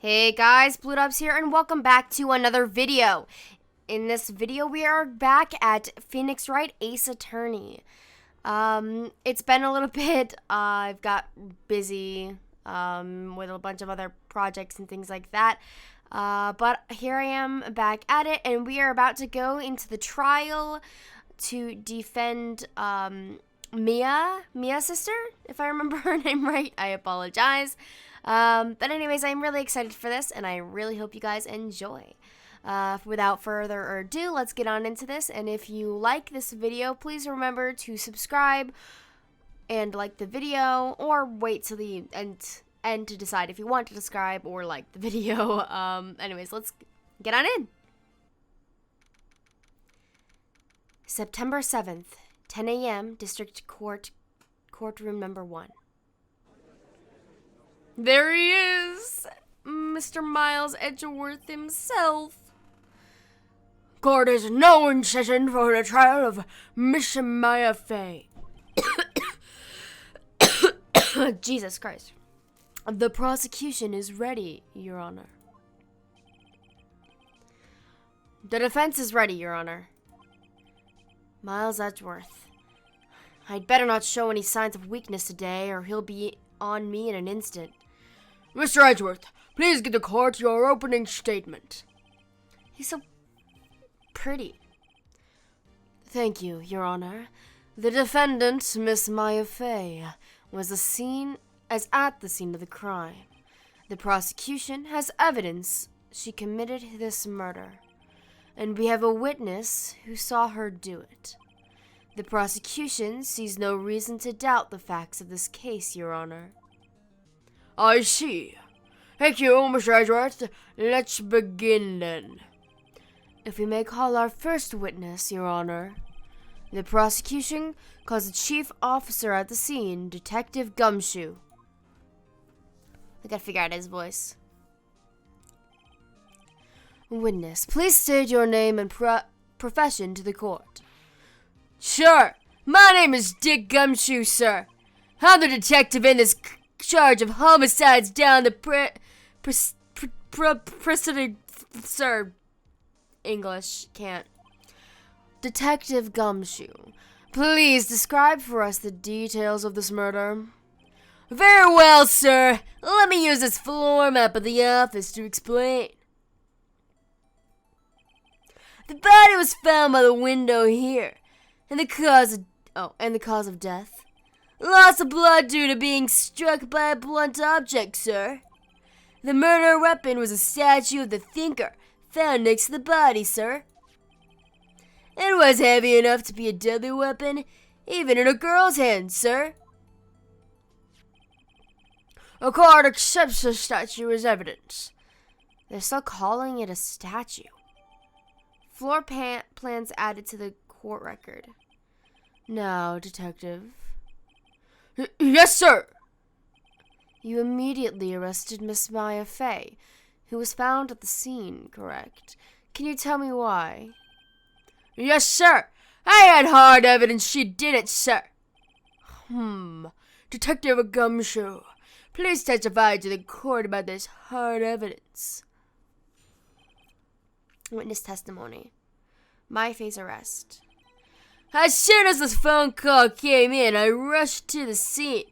Hey guys, BlueDubz here, and welcome back to another video. In this video, we are back at Phoenix Wright Ace Attorney. It's been a little bit. I've got busy with a bunch of other projects and things like that. But here I am back at it, and we are about to go into the trial to defend Mia's sister, if I remember her name right. I apologize. But anyways, I'm really excited for this, and I really hope you guys enjoy. Without further ado, let's get on into this. And if you like this video, please remember to subscribe and like the video, or wait till the end to decide if you want to subscribe or like the video. Anyways, let's get on in. September 7th, 10 a.m., District Court, Courtroom number 1. There he is, Mr. Miles Edgeworth himself. Court is now in session for the trial of Miss Maya Fay. Jesus Christ. The prosecution is ready, Your Honor. The defense is ready, Your Honor. Miles Edgeworth. I'd better not show any signs of weakness today, or he'll be on me in an instant. Mr. Edgeworth, please give the court your opening statement. He's so pretty. Thank you, Your Honor. The defendant, Miss Maya Fay, was at the scene of the crime. The prosecution has evidence she committed this murder, and we have a witness who saw her do it. The prosecution sees no reason to doubt the facts of this case, Your Honor. I see. Thank you, Mr. Edgeworth. Let's begin then. If we may call our first witness, Your Honor. The prosecution calls the chief officer at the scene, Detective Gumshoe. I gotta figure out his voice. Witness, please state your name and profession to the court. Sure. My name is Dick Gumshoe, sir. I'm the detective in this charge of homicides down the preceding, sir. English can't. Detective Gumshoe, please describe for us the details of this murder. Very well, sir. Let me use this floor map of the office to explain. The body was found by the window here, and the cause of death. Loss of blood due to being struck by a blunt object, sir. The murder weapon was a statue of the thinker found next to the body, sir. It was heavy enough to be a deadly weapon, even in a girl's hand, sir. A court accepts the statue as evidence. They're still calling it a statue. Floor plans added to the court record. Now, Detective. Yes, sir. You immediately arrested Miss Maya Fay, who was found at the scene, correct? Can you tell me why? Yes, sir. I had hard evidence she did it, sir. Detective Gumshoe, please testify to the court about this hard evidence. Witness testimony. Maya Fay's arrest. As soon as this phone call came in, I rushed to the scene.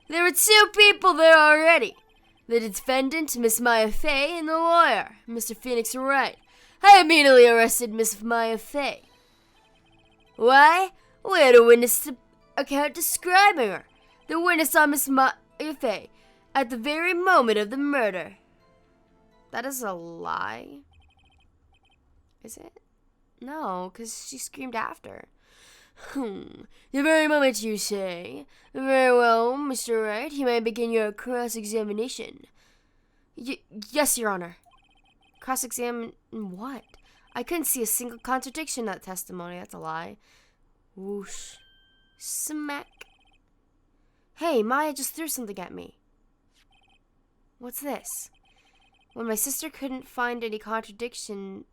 There were 2 people there already. The defendant, Miss Maya Fay, and the lawyer, Mr. Phoenix Wright. I immediately arrested Miss Maya Fay. Why? We had a witness account describing her. The witness saw Miss Maya Fay at the very moment of the murder. That is a lie. Is it? No, because she screamed after. The very moment, you say. Very well, Mr. Wright, you may begin your cross-examination. Yes, Your Honor. Cross-examine what? I couldn't see a single contradiction in that testimony. That's a lie. Whoosh. Smack. Hey, Maya just threw something at me. What's this? When my sister couldn't find any contradictions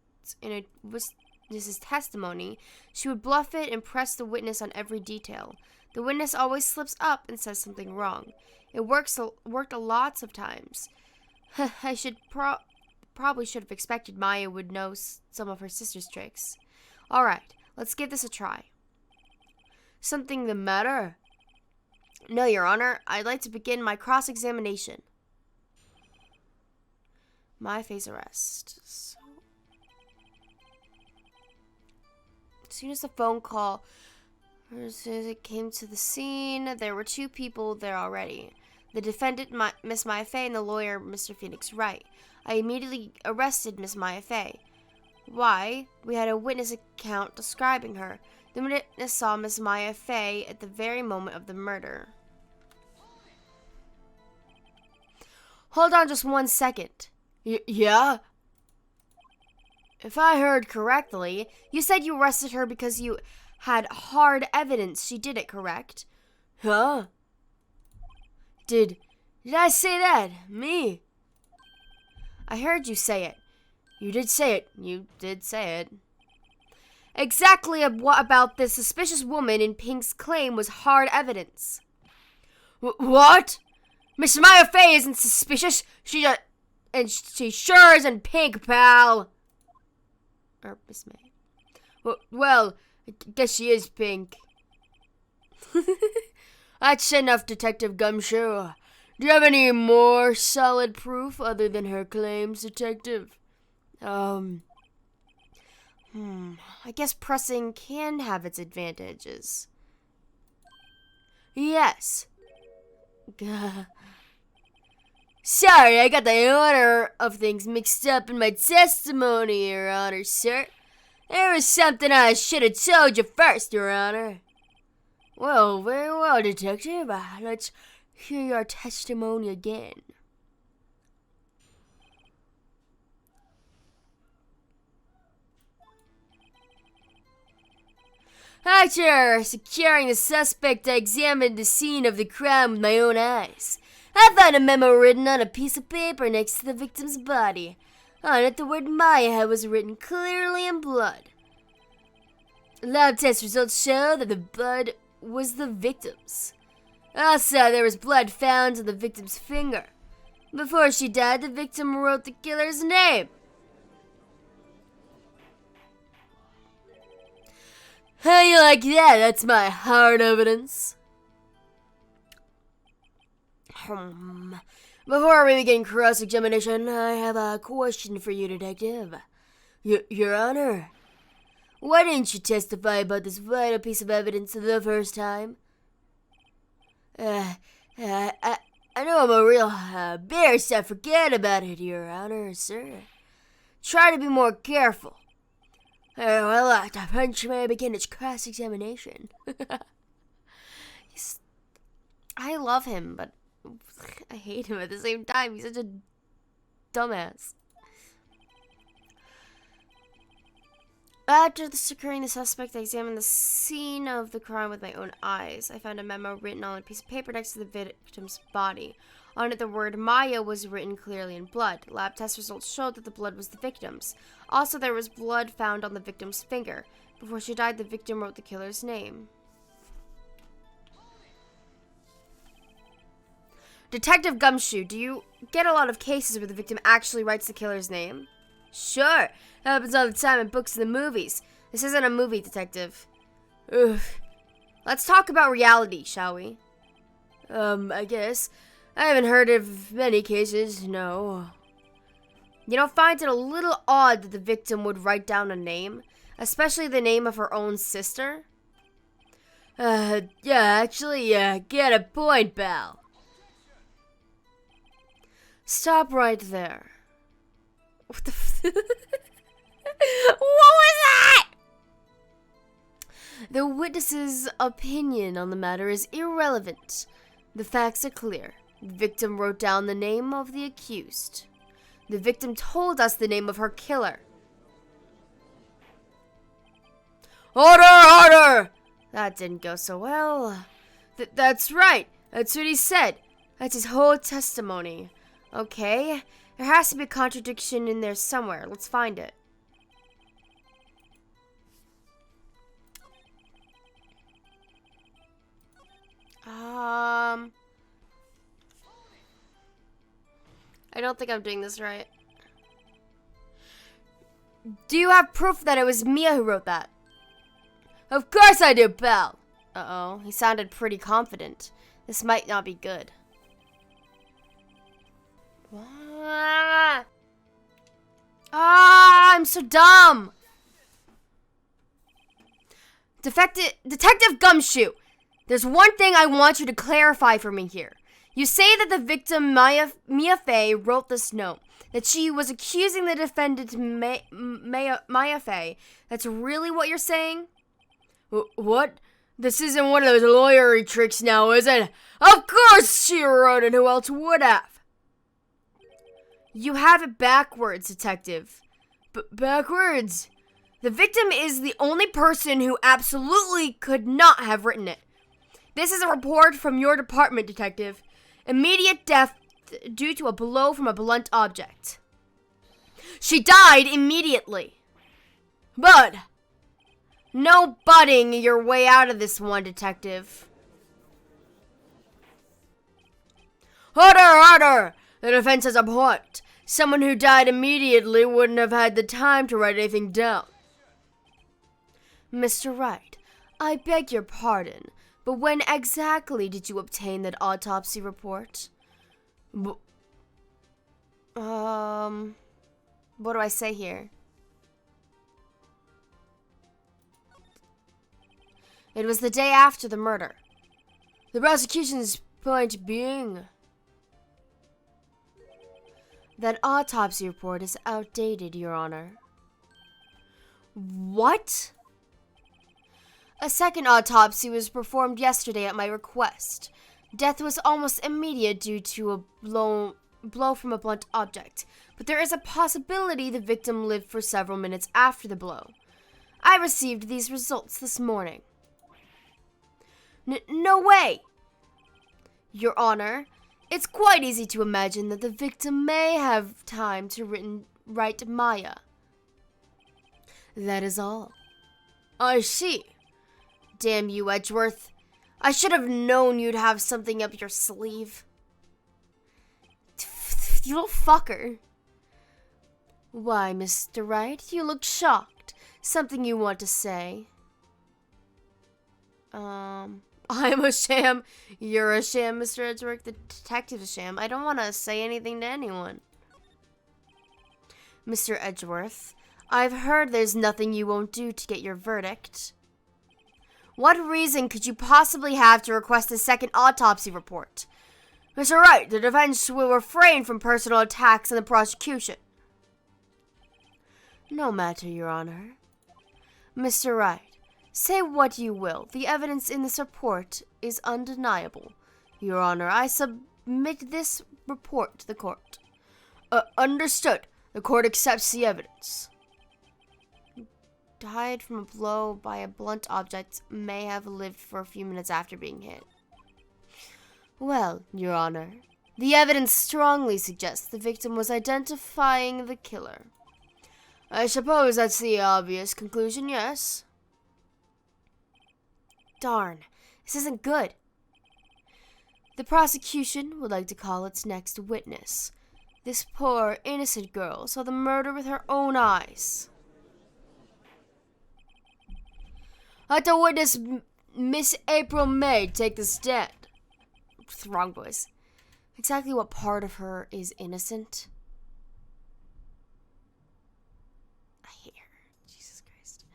in a witness's testimony, she would bluff it and press the witness on every detail. The witness always slips up and says something wrong. It worked lots of times. I probably should have expected Maya would know some of her sister's tricks. Alright, let's give this a try. Something the matter? No, Your Honor. I'd like to begin my cross-examination. My face arrest. As soon as the phone call, as soon as it came to the scene, there were two people there already. The defendant, Miss Maya Fey, and the lawyer, Mr. Phoenix Wright. I immediately arrested Miss Maya Fey. Why? We had a witness account describing her. The witness saw Miss Maya Fey at the very moment of the murder. Hold on just 1 second. Yeah? If I heard correctly, you said you arrested her because you had hard evidence she did it, correct? Huh? Did I say that? Me? I heard you say it. You did say it. You did say it. Exactly what about this suspicious woman in Pink's claim was hard evidence? What? Miss Maya Fey isn't suspicious. She sure isn't Pink, pal. Or Miss May. Well, I guess she is Pink. That's enough, Detective Gumshoe. Do you have any more solid proof other than her claims, Detective? I guess pressing can have its advantages. Yes. Sorry, I got the order of things mixed up in my testimony, Your Honor, sir. There was something I should have told you first, Your Honor. Well, very well, Detective. Let's hear your testimony again. After securing the suspect, I examined the scene of the crime with my own eyes. I found a memo written on a piece of paper next to the victim's body. On it, the word Maya was written clearly in blood. Lab test results show that the blood was the victim's. Also, there was blood found on the victim's finger. Before she died, the victim wrote the killer's name. How you like that? That's my hard evidence. Before we begin cross-examination, I have a question for you, Detective. Your Honor, why didn't you testify about this vital piece of evidence the first time? I know I'm a real bear, so I forget about it, Your Honor, sir. Try to be more careful. Well, the French may begin its cross-examination. I love him, but I hate him at the same time. He's such a dumbass. After securing the suspect, I examined the scene of the crime with my own eyes. I found a memo written on a piece of paper next to the victim's body. On it, the word Maya was written clearly in blood. Lab test results showed that the blood was the victim's. Also, there was blood found on the victim's finger. Before she died, the victim wrote the killer's name. Detective Gumshoe, do you get a lot of cases where the victim actually writes the killer's name? Sure. Happens all the time in books and the movies. This isn't a movie, Detective. Oof. Let's talk about reality, shall we? I guess. I haven't heard of many cases, no. You don't find it a little odd that the victim would write down a name? Especially the name of her own sister? Yeah, actually, get a point, pal. Stop right there. What the What was that? The witness's opinion on the matter is irrelevant. The facts are clear. The victim wrote down the name of the accused. The victim told us the name of her killer. Order! That didn't go so well. That's right. That's what he said. That's his whole testimony. Okay. There has to be a contradiction in there somewhere. Let's find it. I don't think I'm doing this right. Do you have proof that it was Mia who wrote that? Of course I do, pal. Uh-oh, he sounded pretty confident. This might not be good. What? I'm so dumb. Detective Gumshoe, there's one thing I want you to clarify for me here. You say that the victim, Mia Fey, wrote this note, that she was accusing the defendant, Maya Fey. That's really what you're saying? What? This isn't one of those lawyery tricks now, is it? Of course she wrote it. Who else would have? You have it backwards, Detective. Backwards? The victim is the only person who absolutely could not have written it. This is a report from your department, Detective. Immediate death due to a blow from a blunt object. She died immediately. But... No budding your way out of this one, Detective. Order! The defense has a point. Someone who died immediately wouldn't have had the time to write anything down. Mr. Wright, I beg your pardon, but when exactly did you obtain that autopsy report? What do I say here? It was the day after the murder. The prosecution's point being... That autopsy report is outdated, Your Honor. What? A second autopsy was performed yesterday at my request. Death was almost immediate due to a blow from a blunt object, but there is a possibility the victim lived for several minutes after the blow. I received these results this morning. No way! Your Honor, it's quite easy to imagine that the victim may have time to write Maya. That is all. I see. Damn you, Edgeworth. I should have known you'd have something up your sleeve. You little fucker. Why, Mr. Wright, you look shocked. Something you want to say? I'm a sham. You're a sham, Mr. Edgeworth. The detective's a sham. I don't want to say anything to anyone. Mr. Edgeworth, I've heard there's nothing you won't do to get your verdict. What reason could you possibly have to request a second autopsy report? Mr. Wright, the defense will refrain from personal attacks in the prosecution. No matter, Your Honor. Mr. Wright, say what you will. The evidence in this report is undeniable. Your Honor, I submit this report to the court. Understood. The court accepts the evidence. Died from a blow by a blunt object, may have lived for a few minutes after being hit. Well, Your Honor, the evidence strongly suggests the victim was identifying the killer. I suppose that's the obvious conclusion, yes? Darn, this isn't good. The prosecution would like to call its next witness. This poor, innocent girl saw the murder with her own eyes. Let the witness, Miss April May, take the stand. Wrong voice. Exactly what part of her is innocent? I hate her. Jesus Christ.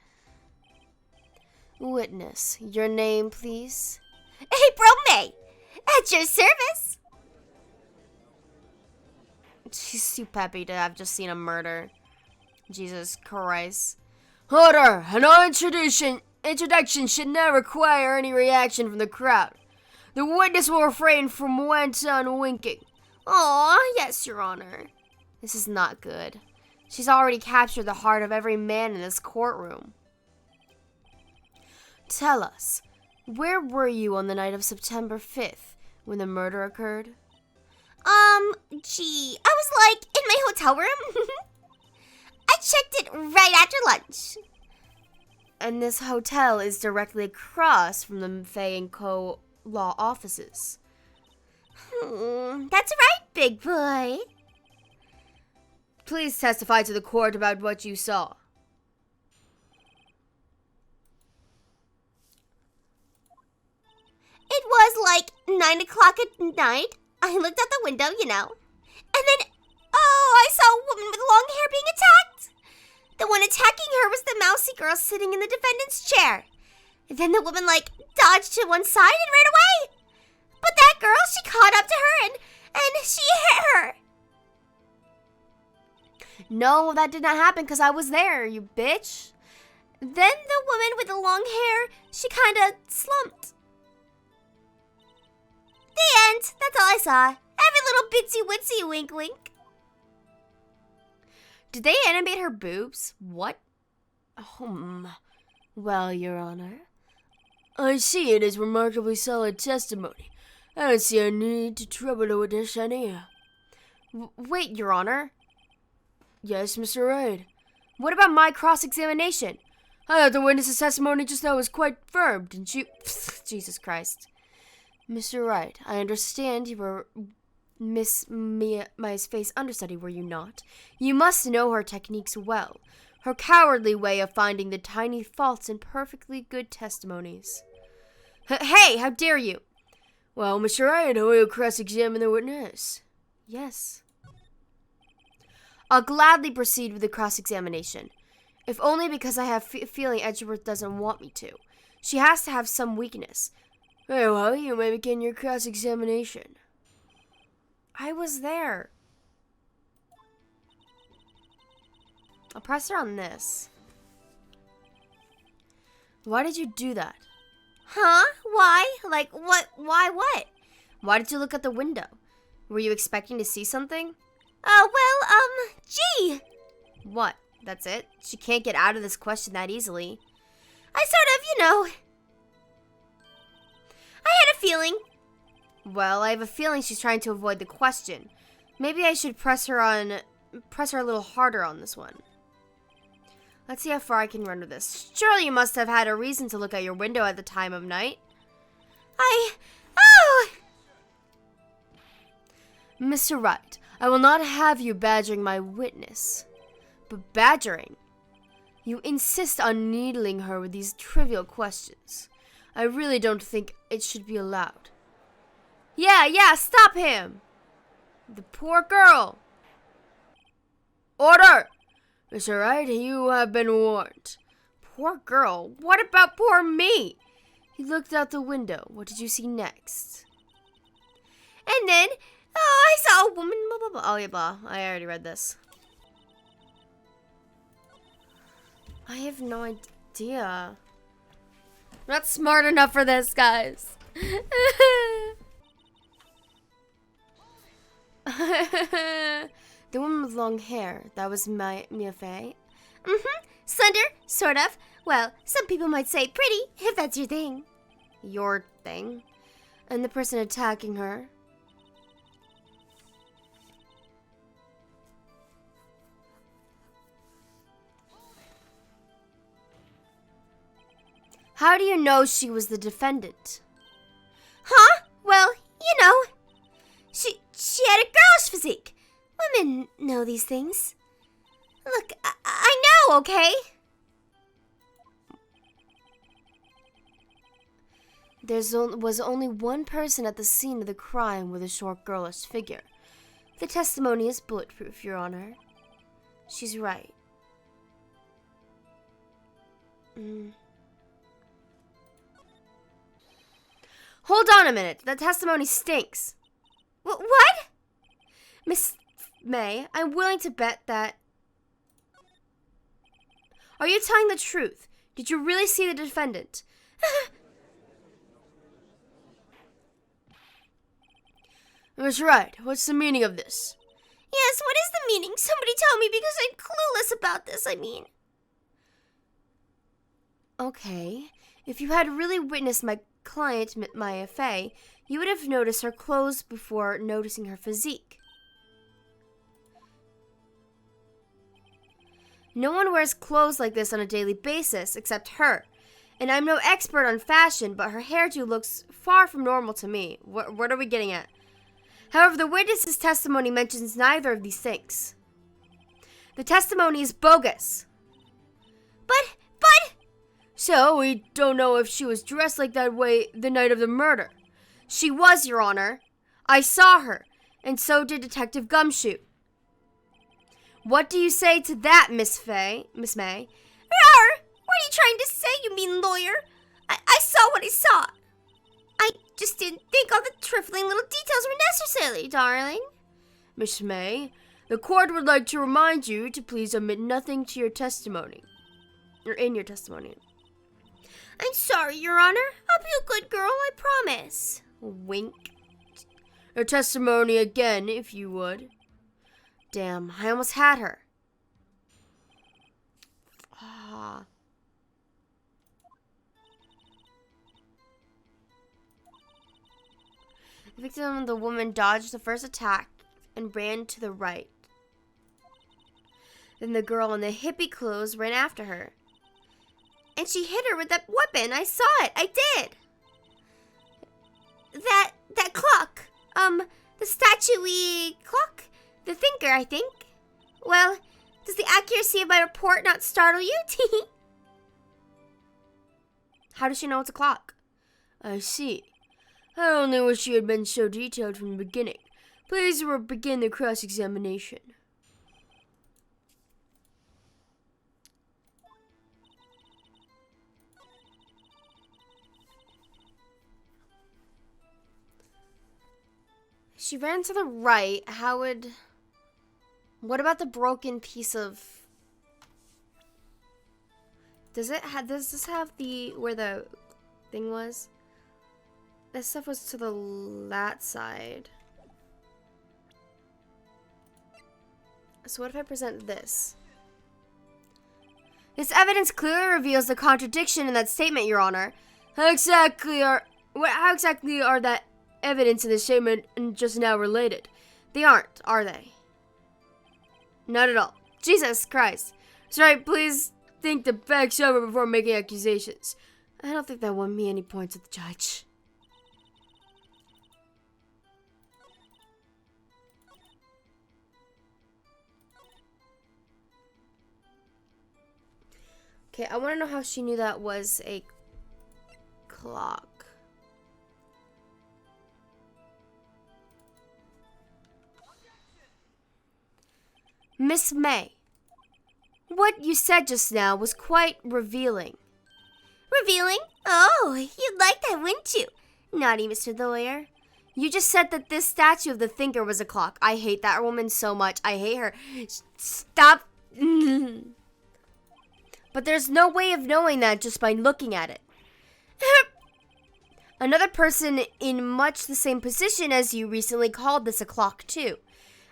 Witness, your name, please? April May, at your service. She's too peppy to have just seen a murder. Jesus Christ. Order! An introduction should not require any reaction from the crowd. The witness will refrain from went-on winking. Aw, yes, Your Honor. This is not good. She's already captured the heart of every man in this courtroom. Tell us, where were you on the night of September 5th when the murder occurred? I was like in my hotel room. I checked it right after lunch. And this hotel is directly across from the Fay & Co. law offices. That's right, big boy. Please testify to the court about what you saw. It was like 9 o'clock at night. I looked out the window, And then, I saw a woman with long hair being attacked. The one attacking her was the mousy girl sitting in the defendant's chair. And then the woman, dodged to one side and ran away. But that girl, she caught up to her and she hit her. No, that did not happen because I was there, you bitch. Then the woman with the long hair, she kind of slumped. The end. That's all I saw. Every little bitsy-witsy wink-wink. Did they animate her boobs? What? Well, Your Honor, I see it as remarkably solid testimony. I don't see a need to trouble the witness any. Wait, Your Honor. Yes, Mr. Wright. What about my cross-examination? I thought the witness's testimony just now was quite firm, didn't you? Jesus Christ. Mr. Wright, I understand you were Miss Maya's face understudy, were you not? You must know her techniques well. Her cowardly way of finding the tiny faults in perfectly good testimonies. Hey, how dare you? Well, Mr. Wright, will you cross-examine the witness? Yes. I'll gladly proceed with the cross-examination, if only because I have a feeling Edgeworth doesn't want me to. She has to have some weakness. Very well, you may begin your cross-examination. I was there. I'll press her on this. Why did you do that? Huh? Why? What? Why what? Why did you look out the window? Were you expecting to see something? Gee. What? That's it? She can't get out of this question that easily. I sort of, I had a feeling. Well, I have a feeling she's trying to avoid the question. Maybe I should press her a little harder on this one. Let's see how far I can run with this. Surely you must have had a reason to look out your window at the time of night. Mr. Wright, I will not have you badgering my witness. But badgering? You insist on needling her with these trivial questions. I really don't think it should be allowed. Yeah, stop him! The poor girl! Order! Mr. Wright, you have been warned. Poor girl? What about poor me? He looked out the window. What did you see next? And then, I saw a woman, blah, blah, blah. Oh, yeah, blah. I already read this. I have no idea. I'm not smart enough for this, guys. The woman with long hair, that was Mia Fey? Slender, sort of. Well, some people might say pretty, if that's your thing. Your thing? And the person attacking her? How do you know she was the defendant? Huh? Well, she had a girlish physique. Women know these things. Look, I know, okay? There was only one person at the scene of the crime with a short girlish figure. The testimony is bulletproof, Your Honor. She's right. Hold on a minute. That testimony stinks. What? Miss May, I'm willing to bet that... Are you telling the truth? Did you really see the defendant? Miss Wright, what's the meaning of this? Yes, what is the meaning? Somebody tell me because I'm clueless about this, Okay, if you had really witnessed my client, Maya Fey, you would have noticed her clothes before noticing her physique. No one wears clothes like this on a daily basis except her. And I'm no expert on fashion, but her hairdo looks far from normal to me. What are we getting at? However, the witness's testimony mentions neither of these things. The testimony is bogus. But... So, we don't know if she was dressed like that way the night of the murder. She was, Your Honor. I saw her, and so did Detective Gumshoe. What do you say to that, Miss May? Rawr! What are you trying to say, you mean lawyer? I saw what I saw. I just didn't think all the trifling little details were necessary, darling. Miss May, the court would like to remind you to please omit nothing to your testimony. Or in your testimony. I'm sorry, Your Honor. I'll be a good girl, I promise. Wink. Your testimony again, if you would. Damn, I almost had her. Ah. The victim, the woman, dodged the first attack and ran to the right. Then the girl in the hippie clothes ran after her. And she hit her with that weapon. I saw it. I did. That clock. The statuey clock. The thinker, I think. Well, does the accuracy of my report not startle you? How does she know it's a clock? I see. I only wish you had been so detailed from the beginning. Please begin the cross-examination. She ran to the right. What about the broken piece of... Does this have where the thing was? This stuff was to that side. So what if I present this? This evidence clearly reveals the contradiction in that statement, Your Honor. How exactly are that evidence in the statement just now related? They aren't, are they? Not at all. Jesus Christ. That's right, please think the facts over before making accusations. I don't think that won me any points with the judge. Okay, I want to know how she knew that was a clock. Miss May, what you said just now was quite revealing. Revealing? Oh, you'd like that, wouldn't you? Naughty Mr. Lawyer. You just said that this statue of the thinker was a clock. I hate that woman so much. I hate her. Stop. But there's no way of knowing that just by looking at it. Another person in much the same position as you recently called this a clock too.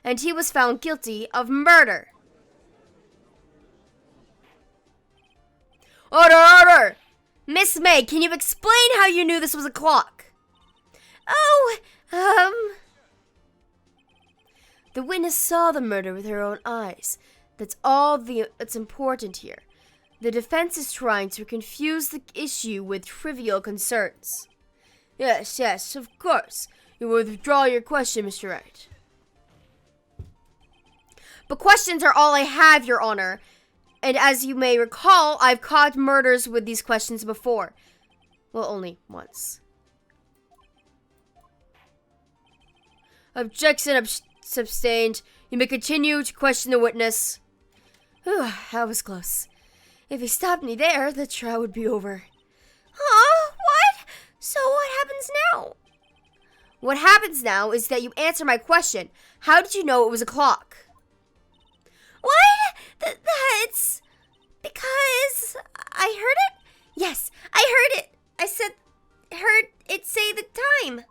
And he was found guilty of murder. Order! Miss May, can you explain how you knew this was a clock? The witness saw the murder with her own eyes. That's all that's important here. The defense is trying to confuse the issue with trivial concerns. Yes, of course. You withdraw your question, Mr. Wright. But questions are all I have, Your Honor. And as you may recall, I've caught murders with these questions before. Well, only once. Objection sustained. You may continue to question the witness. Whew, that was close. If he stopped me there, the trial would be over. Huh? What? So what happens now? What happens now is that you answer my question. How did you know it was a clock? What? That's because I heard it? Yes, I heard it. Heard it say the time.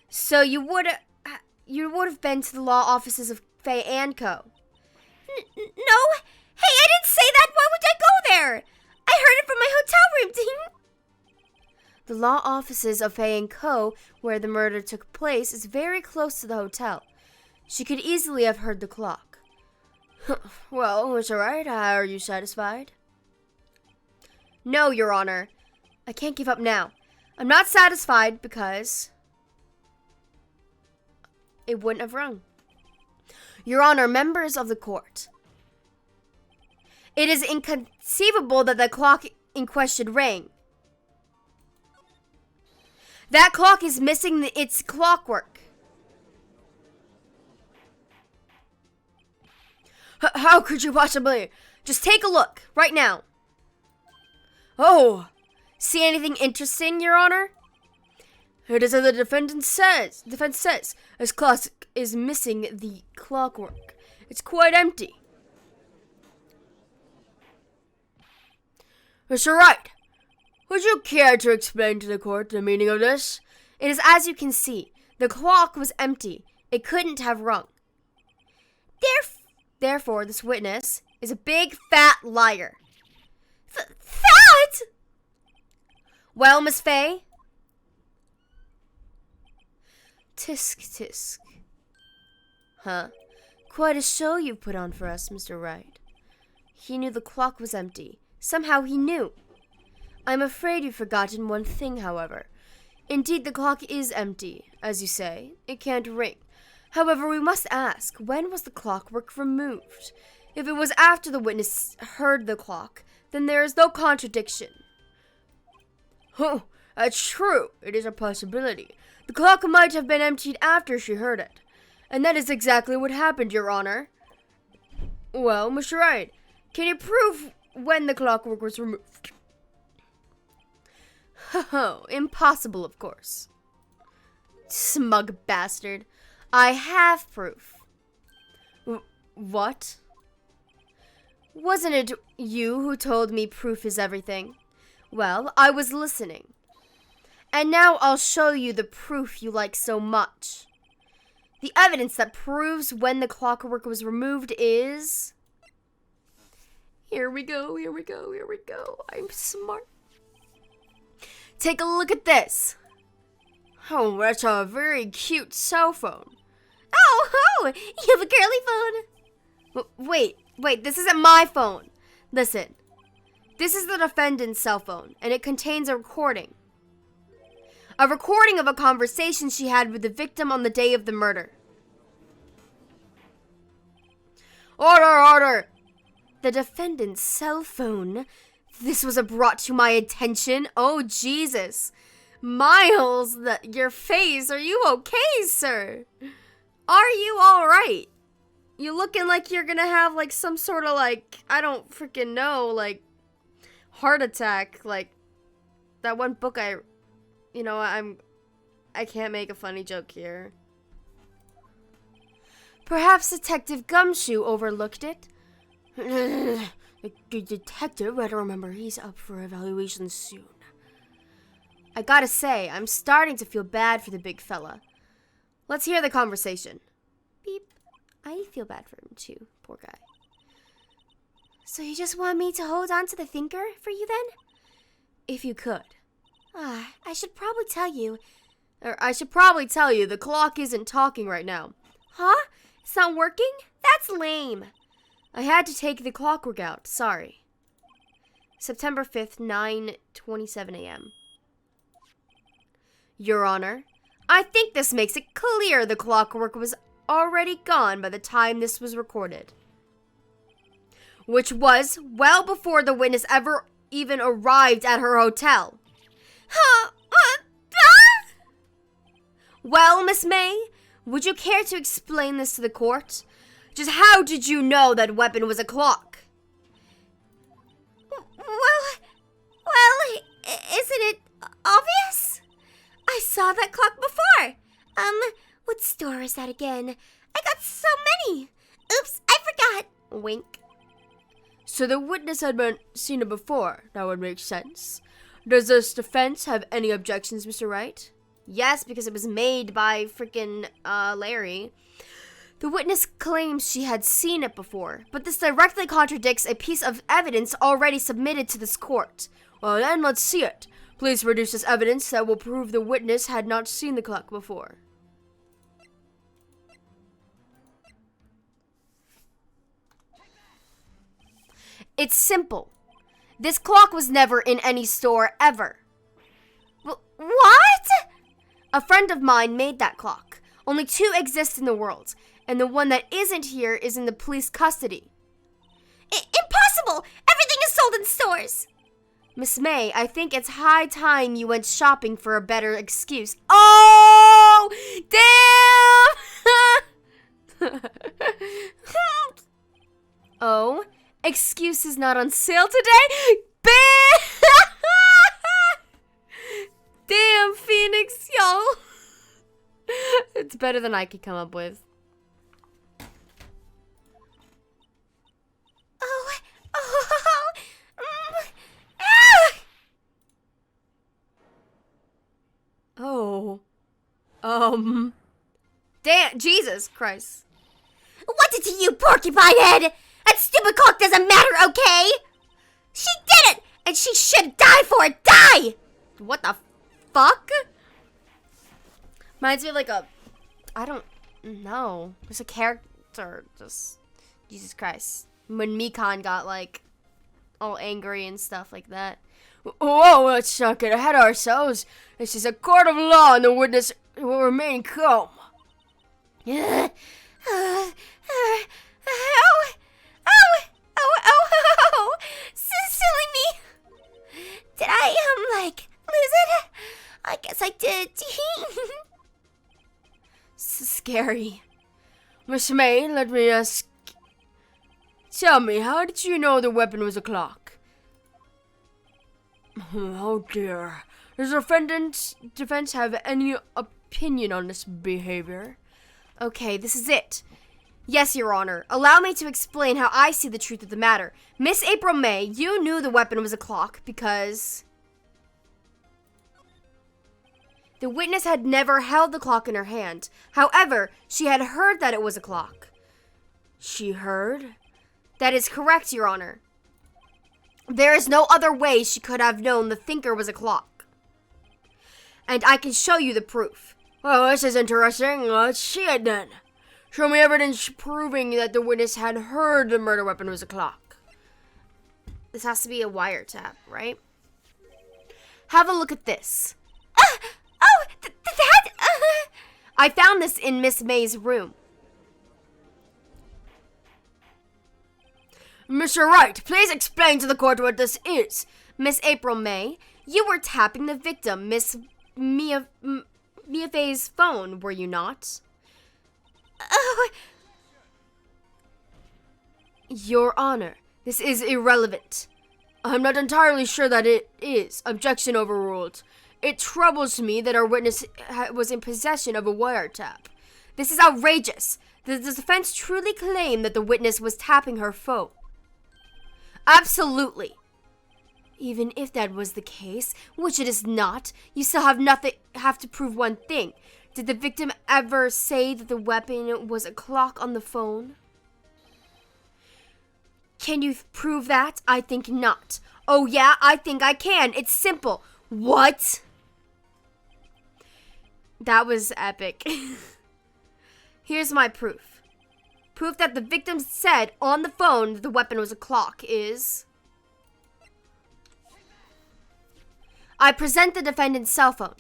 So you would have been to the law offices of Fay & Co. No. Hey, I didn't say that. Why would I go there? I heard it from my hotel room, The law offices of Fay & Co., where the murder took place, is very close to the hotel. She could easily have heard the clock. Well, Mr. Wright, are you satisfied? No, Your Honor. I can't give up now. I'm not satisfied because it wouldn't have rung. Your Honor, members of the court. It is inconceivable that the clock in question rang. That clock is missing its clockwork. How could you possibly? Just take a look, right now. Oh, see anything interesting, Your Honor? It is as the defense says. This clock is missing the clockwork. It's quite empty. Mr. Wright, would you care to explain to the court the meaning of this? It is as you can see. The clock was empty. It couldn't have rung. Therefore, this witness is a big fat liar. Fat? Well, Miss Fay? Tisk, tisk. Huh? Quite a show you've put on for us, Mr. Wright. He knew the clock was empty. Somehow he knew. I'm afraid you've forgotten one thing, however. Indeed, the clock is empty, as you say. It can't ring. However, we must ask, when was the clockwork removed? If it was after the witness heard the clock, then there is no contradiction. Oh, that's true. It is a possibility. The clock might have been emptied after she heard it. And that is exactly what happened, Your Honor. Well, Mr. Wright, can you prove when the clockwork was removed? Oh, impossible, of course. Smug bastard. I have proof. What? Wasn't it you who told me proof is everything? Well, I was listening. And now I'll show you the proof you like so much. The evidence that proves when the clockwork was removed is... Here we go. I'm smart. Take a look at this. Oh, that's a very cute cell phone. Oh, you have a girly phone. Wait, this isn't my phone. Listen, this is the defendant's cell phone, and it contains a recording. A recording of a conversation she had with the victim on the day of the murder. Order! The defendant's cell phone. This was brought to my attention. Oh, Jesus. Miles, your face. Are you okay, sir? Are you all right? You looking like you're gonna have, like, some sort of, like, I don't freaking know, like, heart attack. Like, that one book I can't make a funny joke here. Perhaps Detective Gumshoe overlooked it. The detective, I don't remember, he's up for evaluation soon. I gotta say, I'm starting to feel bad for the big fella. Let's hear the conversation. Beep. I feel bad for him too, poor guy. So you just want me to hold on to the thinker for you then? If you could. I should probably tell you. I should probably tell you the clock isn't talking right now. Huh? It's not working? That's lame. I had to take the clockwork out. Sorry. September 5th, 9:27 a.m. Your Honor, I think this makes it clear the clockwork was already gone by the time this was recorded. Which was well before the witness ever even arrived at her hotel. Well, Miss May, would you care to explain this to the court? Just how did you know that weapon was a clock? Well, isn't it obvious? I saw that clock before. What store is that again? I got so many. Oops, I forgot. Wink. So the witness had seen it before. That would make sense. Does this defense have any objections, Mr. Wright? Yes, because it was made by freaking Larry. The witness claims she had seen it before, but this directly contradicts a piece of evidence already submitted to this court. Well, then let's see it. Please produce this evidence that will prove the witness had not seen the clock before. It's simple. This clock was never in any store ever. What? A friend of mine made that clock. Only two exist in the world, and the one that isn't here is in the police custody. Impossible! Everything is sold in stores. Miss May, I think it's high time you went shopping for a better excuse. Oh! Damn! Oh? Excuse is not on sale today? Damn, Phoenix, yo! It's better than I could come up with. Damn, Jesus Christ. What's it to you, porcupine head? That stupid clock doesn't matter, okay? She did it, and she should die for it. Die! What the fuck? Reminds me of like a, I don't know. There's a character, just, Jesus Christ. When Mikan got like all angry and stuff like that. Whoa, let's not get ahead of ourselves. This is a court of law and the witness will remain calm. Silly me. Did I, lose it? I guess I did. Scary. Miss May, let me ask. Tell me, how did you know the weapon was a clock? Oh dear. Does the defense have any opinion on this behavior? Okay, this is it. Yes, Your Honor. Allow me to explain how I see the truth of the matter. Miss April May, you knew the weapon was a clock because the witness had never held the clock in her hand. However, she had heard that it was a clock. She heard? That is correct, Your Honor. There is no other way she could have known the thinker was a clock. And I can show you the proof. Well, this is interesting. Let's see it then. Show me evidence proving that the witness had heard the murder weapon was a clock. This has to be a wiretap, right? Have a look at this. I found this in Miss May's room. Mr. Wright, please explain to the court what this is. Miss April May, you were tapping the victim, Miss Mia Faye's phone, were you not? Your Honor, this is irrelevant. I'm not entirely sure that it is. Objection overruled. It troubles me that our witness was in possession of a wiretap. This is outrageous. Does the defense truly claim that the witness was tapping her phone? Absolutely. Even if that was the case, which it is not, you still have to prove one thing. Did the victim ever say that the weapon was a clock on the phone? Can you prove that? I think not. Oh yeah, I think I can. It's simple. What? That was epic. Here's my proof. Proof that the victim said on the phone that the weapon was a clock is... I present the defendant's cell phone.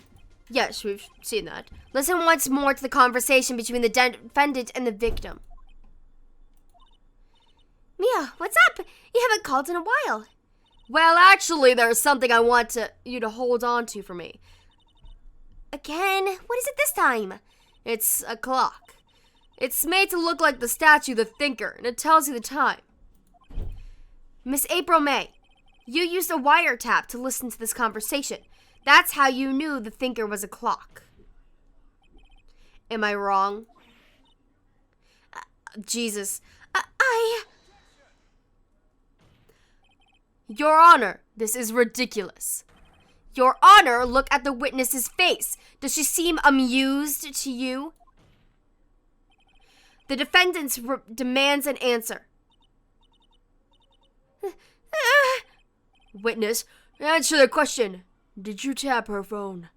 Yes, we've seen that. Listen once more to the conversation between the defendant and the victim. Mia, what's up? You haven't called in a while. Well, actually, there's something I want you to hold on to for me. Again? What is it this time? It's a clock. It's made to look like the statue, the thinker, and it tells you the time. Miss April May, you used a wiretap to listen to this conversation. That's how you knew the thinker was a clock. Am I wrong? Jesus. Your Honor, this is ridiculous. Your Honor, look at the witness's face. Does she seem amused to you? The defendant demands an answer. Witness, answer the question. Did you tap her phone?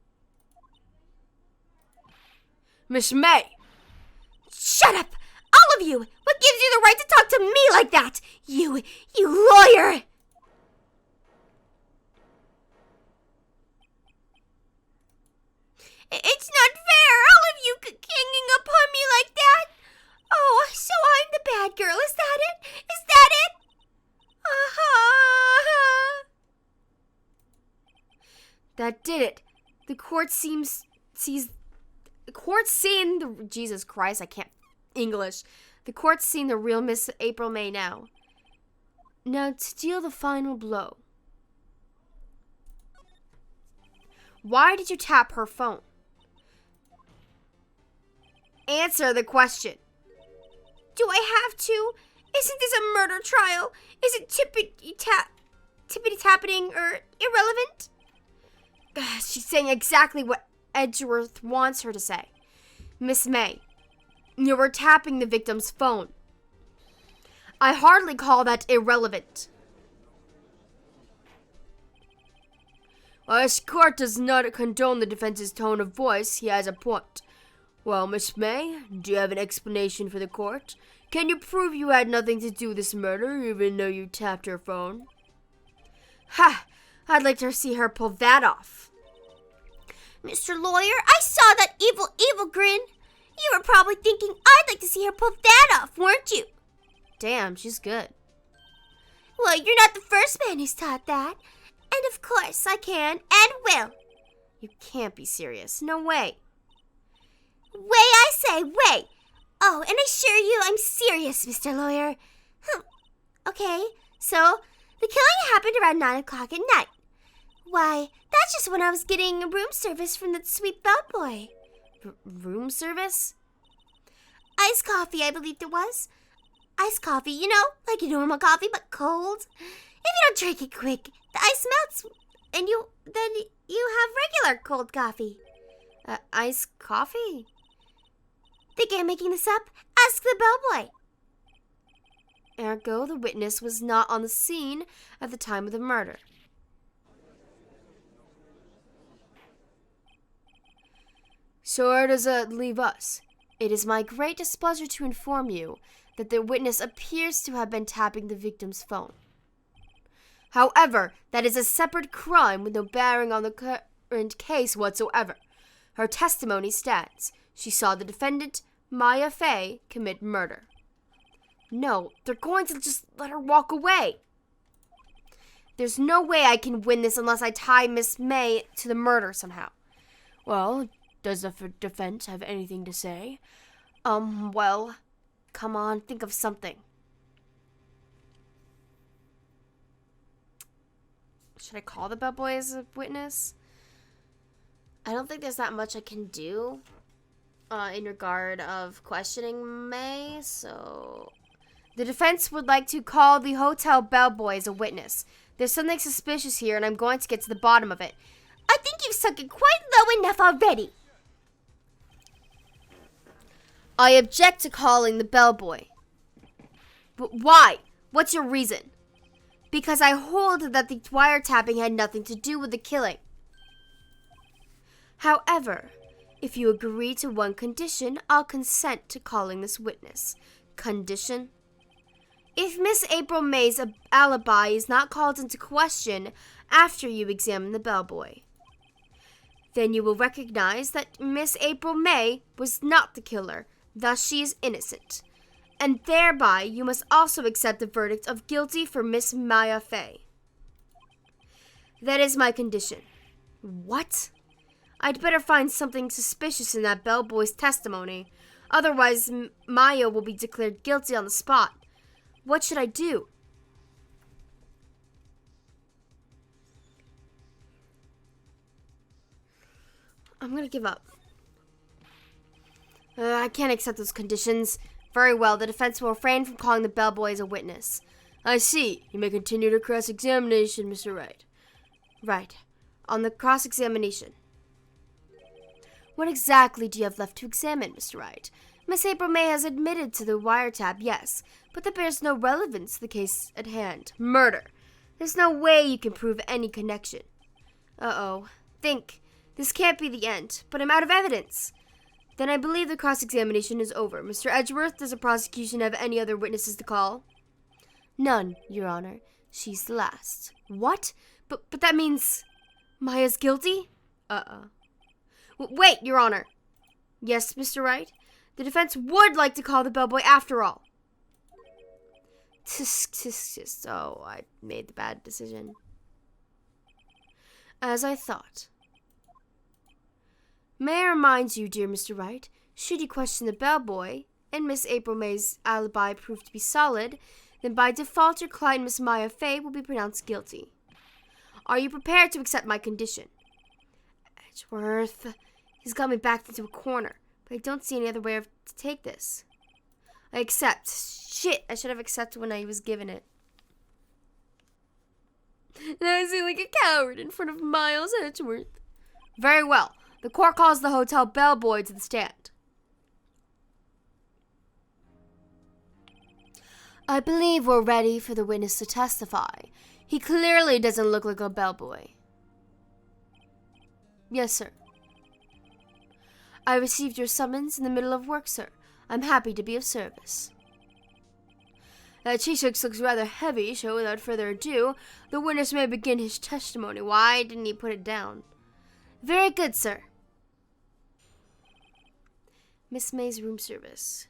Miss May! Shut up! All of you! What gives you the right to talk to me like that? You lawyer! It's not fair! All of you ganging upon me like that! Oh, so I'm the bad girl. Is that it? Is that it? That did it. The court seeing the Jesus Christ, I can't English. The court's seen the real Miss April May now. Now to deal the final blow. Why did you tap her phone? Answer the question. Do I have to? Isn't this a murder trial? Is it tippity-tapping or irrelevant? She's saying exactly what Edgeworth wants her to say. Miss May, you were tapping the victim's phone. I hardly call that irrelevant. As court does not condone the defense's tone of voice, he has a point. Well, Miss May, do you have an explanation for the court? Can you prove you had nothing to do with this murder, even though you tapped her phone? Ha! I'd like to see her pull that off. Mr. Lawyer, I saw that evil grin. You were probably thinking I'd like to see her pull that off, weren't you? Damn, she's good. Well, you're not the first man who's taught that. And of course I can and will. You can't be serious. No way. Way, I say, way. Oh, and I assure you I'm serious, Mr. Lawyer. Okay, so the killing happened around 9 o'clock at night. Why, that's just when I was getting room service from that sweet bellboy. Room service? Iced coffee, I believe there was. Iced coffee, you know, like a normal coffee, but cold. If you don't drink it quick, the ice melts, and then you have regular cold coffee. Iced coffee? Think I'm making this up? Ask the bellboy. Ergo, the witness was not on the scene at the time of the murder. So where does that leave us? It is my great displeasure to inform you that the witness appears to have been tapping the victim's phone. However, that is a separate crime with no bearing on the current case whatsoever. Her testimony stands. She saw the defendant, Maya Fay, commit murder. No, they're going to just let her walk away. There's no way I can win this unless I tie Miss May to the murder somehow. Well, does the defense have anything to say? Well, come on, think of something. Should I call the bellboy as a witness? I don't think there's that much I can do in regard of questioning May, so... The defense would like to call the hotel bellboy as a witness. There's something suspicious here, and I'm going to get to the bottom of it. I think you've sunk it quite low enough already. I object to calling the bellboy. But why? What's your reason? Because I hold that the wiretapping had nothing to do with the killing. However, if you agree to one condition, I'll consent to calling this witness. Condition? If Miss April May's alibi is not called into question after you examine the bellboy, then you will recognize that Miss April May was not the killer, thus she is innocent. And thereby, you must also accept the verdict of guilty for Miss Maya Fay. That is my condition. What? I'd better find something suspicious in that bellboy's testimony. Otherwise, Maya will be declared guilty on the spot. What should I do? I'm gonna give up. I can't accept those conditions. Very well, the defense will refrain from calling the bellboy as a witness. I see. You may continue to cross-examination, Mr. Wright. Right. On the cross-examination. What exactly do you have left to examine, Mr. Wright? Miss April May has admitted to the wiretap, yes, but that bears no relevance to the case at hand. Murder. There's no way you can prove any connection. Uh-oh. Think. This can't be the end, but I'm out of evidence. Then I believe the cross-examination is over. Mr. Edgeworth, does the prosecution have any other witnesses to call? None, Your Honor. She's the last. What? But that means Maya's guilty? Wait, Your Honor. Yes, Mr. Wright? The defense would like to call the bellboy after all. Tisk, tisk, tisk. Oh, I made the bad decision. As I thought. May I remind you, dear Mr. Wright, should you question the bellboy, and Miss April May's alibi prove to be solid, then by default your client, Miss Maya Fay, will be pronounced guilty. Are you prepared to accept my condition? Edgeworth, he's got me backed into a corner, but I don't see any other way to take this. I accept. Shit, I should have accepted when I was given it. Now I seem like a coward in front of Miles Edgeworth. Very well. The court calls the hotel bellboy to the stand. I believe we're ready for the witness to testify. He clearly doesn't look like a bellboy. Yes, sir. I received your summons in the middle of work, sir. I'm happy to be of service. That cheesecake looks rather heavy, so without further ado, the witness may begin his testimony. Why didn't he put it down? Very good, sir. Miss May's room service.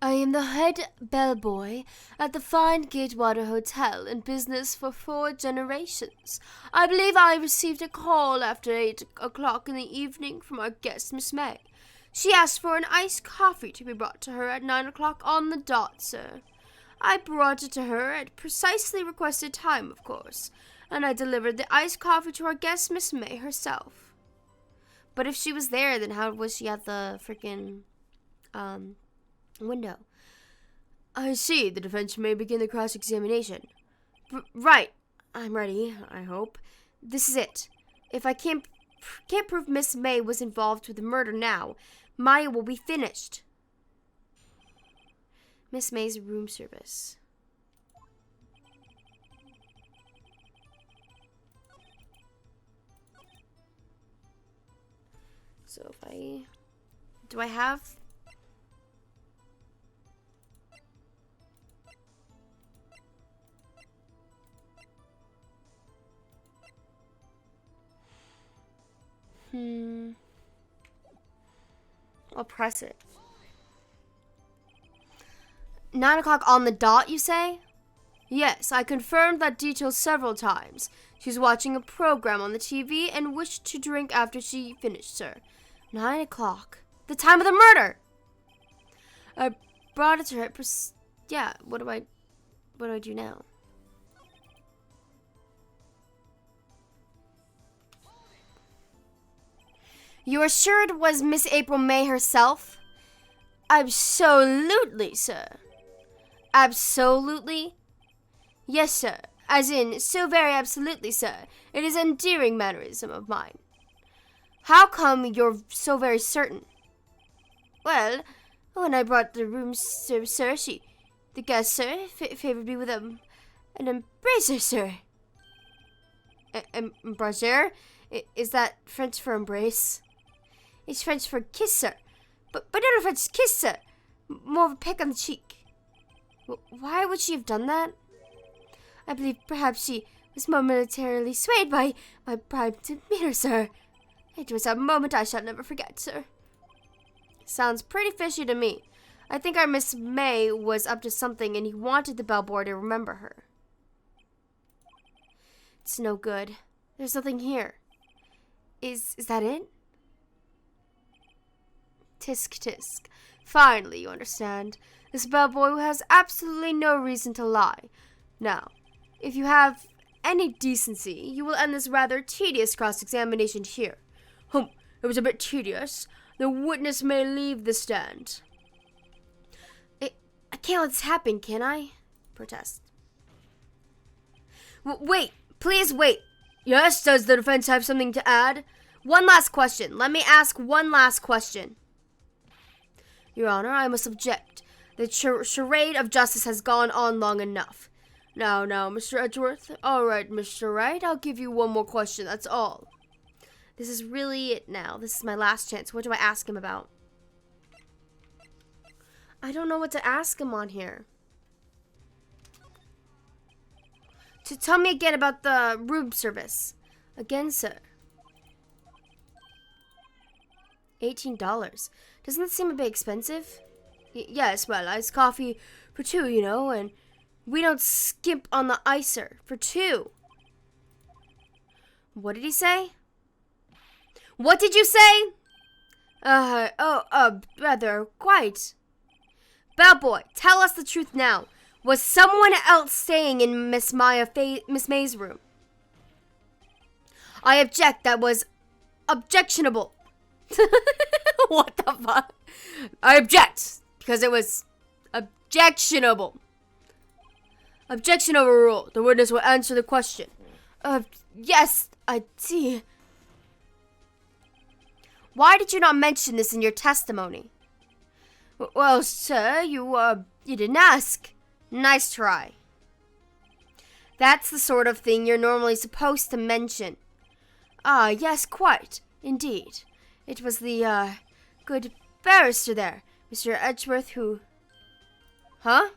I am the head bellboy at the fine Gatewater Hotel, in business for 4 generations. I believe I received a call after 8 o'clock in the evening from our guest, Miss May. She asked for an iced coffee to be brought to her at 9 o'clock on the dot, sir. I brought it to her at precisely requested time, of course, and I delivered the iced coffee to our guest, Miss May herself. But if she was there, then how was she at the freaking, window? I see. The defense may begin the cross-examination. Right. I'm ready, I hope. This is it. If I can't prove Miss May was involved with the murder now, Maya will be finished. Miss May's room service. So if I... Do I have... I'll press it. 9 o'clock on the dot, you say? Yes, I confirmed that detail several times. She's watching a program on the TV and wished to drink after she finished, sir. 9 o'clock. The time of the murder! I brought it to her. Yeah, what do I do now? You are sure it was Miss April May herself? Absolutely, sir. Absolutely? Yes, sir. As in, so very absolutely, sir. It is an endearing mannerism of mine. How come you're so very certain? Well, when I brought the room, sir, the guest, sir, favored me with an embracer, sir. Embracer? Is that French for embrace? It's French for kiss, sir. But not a French kiss, sir. More of a peck on the cheek. Why would she have done that? I believe perhaps she was momentarily swayed by my prime demeanor, sir. It was a moment I shall never forget, sir. Sounds pretty fishy to me. I think our Miss May was up to something and he wanted the bellboy to remember her. It's no good. There's nothing here. Is that it? Tisk tisk. Finally, you understand. This bellboy has absolutely no reason to lie. Now, if you have any decency, you will end this rather tedious cross-examination here. It was a bit tedious. The witness may leave the stand. I can't let this happen, can I? Protest. Wait, please wait. Yes, does the defense have something to add? One last question. Let me ask one last question. Your Honor, I must object. The charade of justice has gone on long enough. Now, Mr. Edgeworth. All right, Mr. Wright, I'll give you one more question, that's all. This is really it now. This is my last chance. What do I ask him about? I don't know what to ask him on here. To tell me again about the room service. Again, sir. $18. Does Doesn't that seem a bit expensive? Yes, well, iced coffee for 2, and we don't skimp on the icer for 2. What did he say? What did you say? Rather, quite. Bellboy, tell us the truth now. Was someone else staying in Miss May's room? I object. That was objectionable. What the fuck? I object because it was objectionable. Objection overruled. The witness will answer the question. Yes, I see. Why did you not mention this in your testimony? Well, sir, you didn't ask. Nice try. That's the sort of thing you're normally supposed to mention. Ah, yes, quite. Indeed. It was the, good barrister there, Mr. Edgeworth, who... Huh?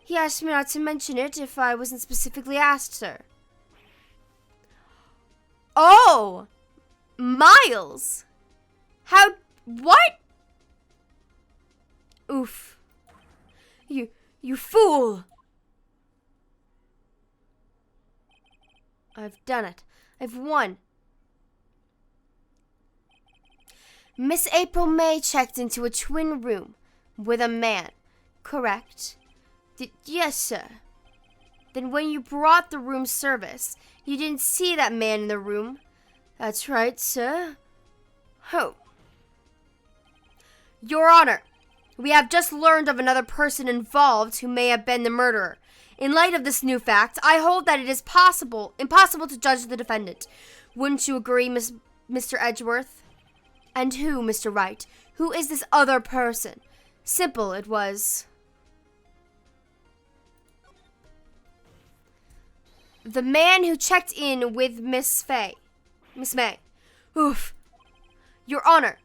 He asked me not to mention it if I wasn't specifically asked, sir. Oh! Miles! How... What? Oof. You fool! I've done it. I've won. Miss April May checked into a twin room with a man, correct? Yes, sir. Then when you brought the room service, you didn't see that man in the room? That's right, sir. Who? Your Honor, we have just learned of another person involved who may have been the murderer. In light of this new fact, I hold that it is impossible to judge the defendant. Wouldn't you agree, Mr. Edgeworth? And who, Mr. Wright? Who is this other person? Simple it was. The man who checked in with Miss May. Oof. Your Honor,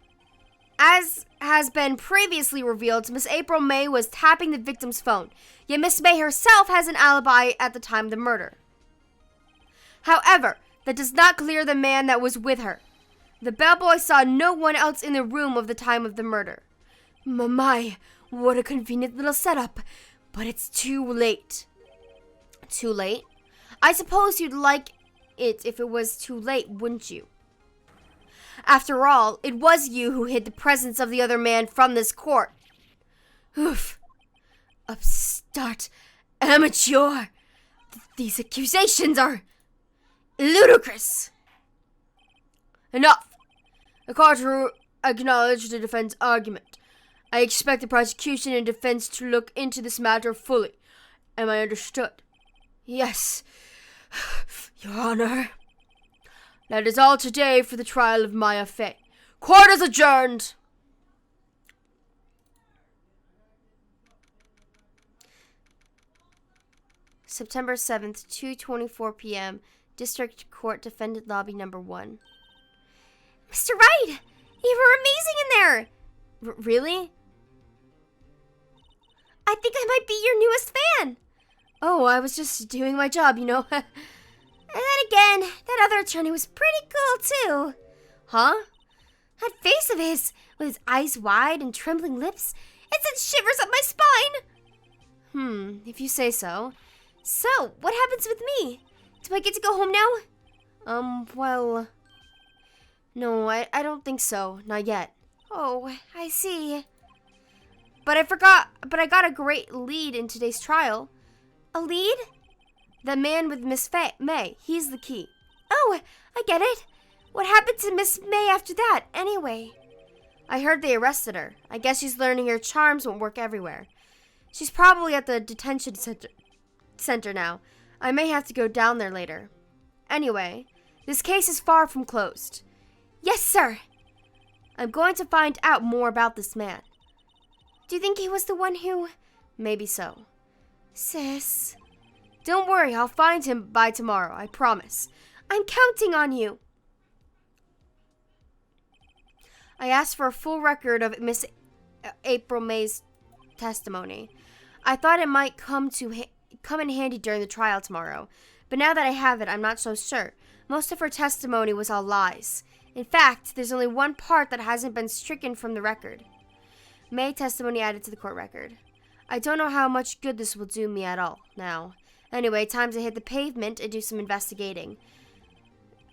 as has been previously revealed, Miss April May was tapping the victim's phone, yet Miss May herself has an alibi at the time of the murder. However, that does not clear the man that was with her. The bellboy saw no one else in the room of the time of the murder. My, what a convenient little setup. But it's too late. Too late? I suppose you'd like it if it was too late, wouldn't you? After all, it was you who hid the presence of the other man from this court. Oof. Upstart. Amateur. These accusations are ludicrous. Enough. The court will acknowledge the defense argument. I expect the prosecution and defense to look into this matter fully. Am I understood? Yes, Your Honor. That is all today for the trial of Maya Fey. Court is adjourned. September 7th, 2:24 p.m. District Court Defendant Lobby Number 1. Mr. Wright, you were amazing in there. Really? I think I might be your newest fan. Oh, I was just doing my job, And then again, that other attorney was pretty cool too. Huh? That face of his, with his eyes wide and trembling lips, it sent shivers up my spine. If you say so. So, what happens with me? Do I get to go home now? Well... No, I don't think so. Not yet. Oh, I see. But I got a great lead in today's trial. A lead? The man with Miss May. He's the key. Oh, I get it. What happened to Miss May after that, anyway? I heard they arrested her. I guess she's learning her charms won't work everywhere. She's probably at the detention center now. I may have to go down there later. Anyway, this case is far from closed. Yes, sir. I'm going to find out more about this man. Do you think he was the one who... Maybe so. Sis. Don't worry, I'll find him by tomorrow, I promise. I'm counting on you. I asked for a full record of Miss April May's testimony. I thought it might come in handy during the trial tomorrow, but now that I have it, I'm not so sure. Most of her testimony was all lies. In fact, there's only one part that hasn't been stricken from the record. May testimony added to the court record. I don't know how much good this will do me at all now. Anyway, time to hit the pavement and do some investigating.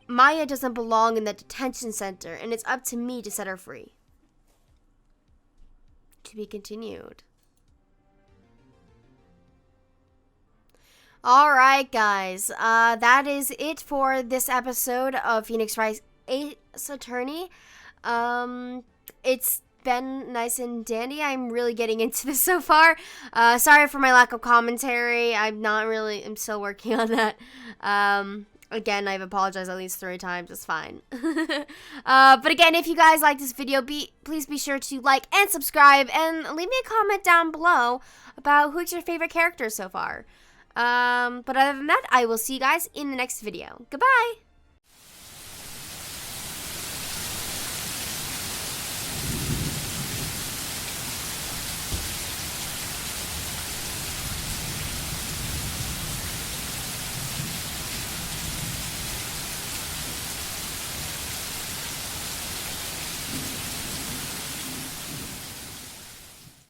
Maya doesn't belong in that detention center, and it's up to me to set her free. To be continued. Alright, guys. That is it for this episode of Phoenix Wright's Ace Attorney. It's been nice and dandy. I'm really getting into this so far. Sorry for my lack of commentary. I'm still working on that. Again, I've apologized at least 3 times. It's fine. But again, if you guys like this video, please be sure to like and subscribe and leave me a comment down below about who's your favorite character so far. But other than that, I will see you guys in the next video. Goodbye!